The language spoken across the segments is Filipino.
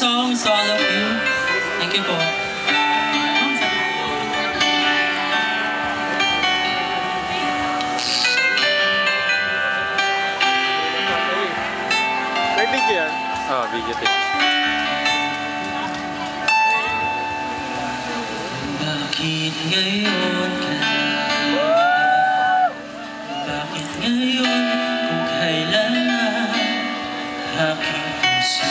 song is all of you. Thank you po. May video yan? Oo, video tape. Bakit ngayon ka na? Bakit ngayon kung kailan na aking puso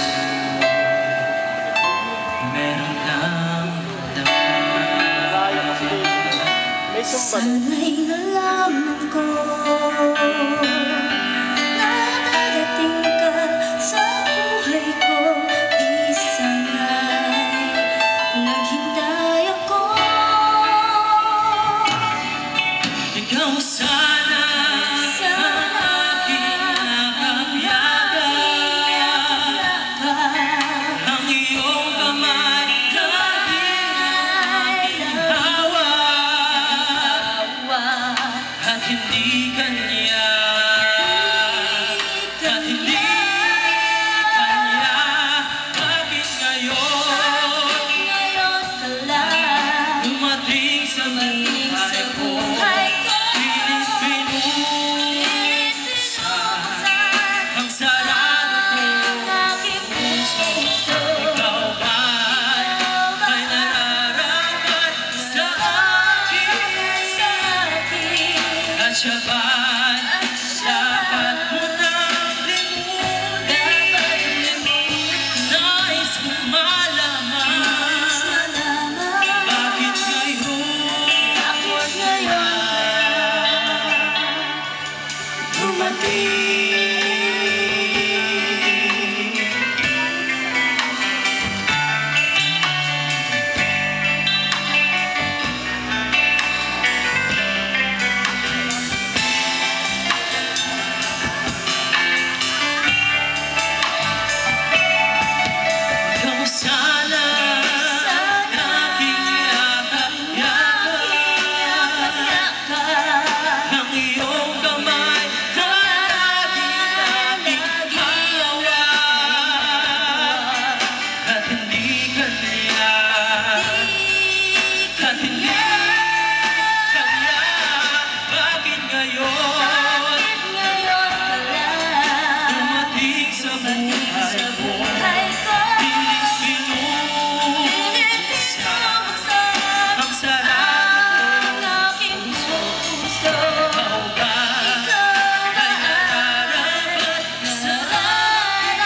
meron ng dama? Sana'y nalaman ko na darating ka sa buhay ko. Di sana'y naghintay ako. Ikaw sana ang aking nakapyagan, ang iyong kamay laging aking hawak, at hindi kanya, at hindi kanya. Bakit ngayon ka lang dumating sa buhay ko? Ang sarado ko aking puso, ikaw ba'y may nararapat sa akin? At siya ba'y dapat mo nang limutin? Nais kong malaman, bakit ngayon dumating? Ikaw sana aking yakap-yakap, ang iyong kamay na laging aking hawak, at hindi kanya, at hindi kanya. Bakit ngayon dumating sa buhay ko? Ang sarado ko, ikaw ba'y nararapat sa akin?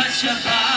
At siya ba'y